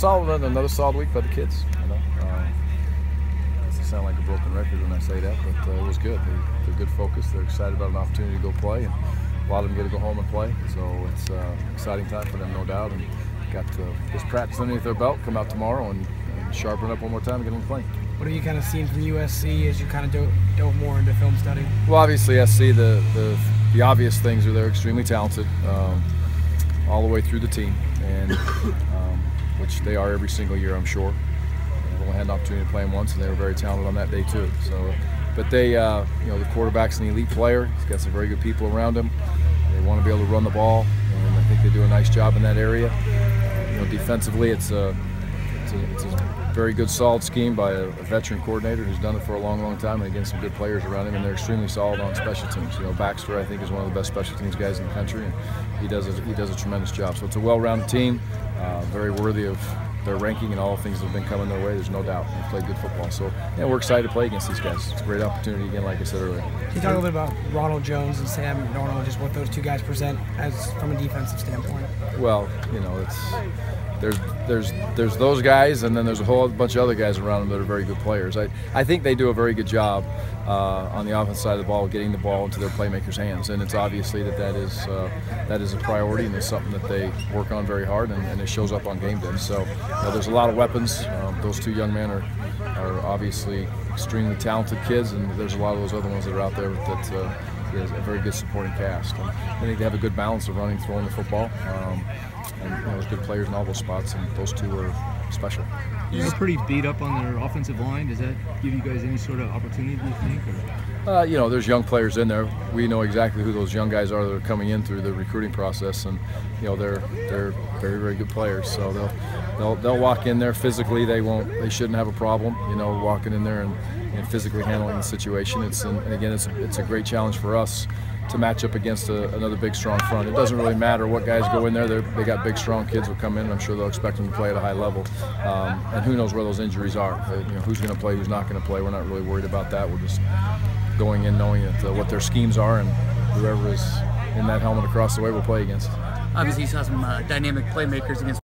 another solid week by the kids. You know, I sound like a broken record when I say that, but it was good. They're good focus. They're excited about an opportunity to go play, and a lot of them get to go home and play. So it's an exciting time for them, no doubt. And got this practice underneath their belt. Come out tomorrow and sharpen up one more time and get them playing. What have you kind of seen from USC as you kind of dove more into film study? Well, obviously, SC, the obvious things are they're extremely talented all the way through the team, and which they are every single year, I'm sure. I've only had an opportunity to play them once, and they were very talented on that day too. So, but they, you know, the quarterback's an elite player. He's got some very good people around him. They want to be able to run the ball, and I think they do a nice job in that area. You know, defensively, it's a very good, solid scheme by a veteran coordinator who's done it for a long, long time, and again, some good players around him, and they're extremely solid on special teams. You know, Baxter, I think, is one of the best special teams guys in the country, and he does a tremendous job. So it's a well-rounded team, very worthy of their ranking and all the things that have been coming their way. There's no doubt. They play good football. So yeah, we're excited to play against these guys. It's a great opportunity, again, like I said earlier. Can you talk a little bit about Ronald Jones and Sam McDonald, just what those two guys present as from a defensive standpoint? Well, you know, there's those guys, and then there's a whole bunch of other guys around them that are very good players. I think they do a very good job on the offense side of the ball, getting the ball into their playmakers' hands, and it's obviously that is a priority, and it's something that they work on very hard, and it shows up on game day. So you know, there's a lot of weapons. Those two young men are obviously extremely talented kids, and there's a lot of those other ones that are out there that is a very good supporting cast. And I think they have a good balance of running, throwing the football. And you know, there's good players in all those spots, and those two are special. You're pretty beat up on their offensive line. Does that give you guys any sort of opportunity, do you think? Or? You know, there's young players in there. We know exactly who those young guys are that are coming in through the recruiting process, and you know they're very, very good players. So they'll walk in there physically. They shouldn't have a problem. You know, walking in there and physically handling the situation. And again, it's a great challenge for us to match up against another big, strong front. It doesn't really matter what guys go in there. They got big, strong kids who come in, and I'm sure they'll expect them to play at a high level. And who knows where those injuries are. You know, who's going to play, who's not going to play. We're not really worried about that. We're just going in knowing that what their schemes are, and whoever is in that helmet across the way will play against. Obviously, you saw some dynamic playmakers against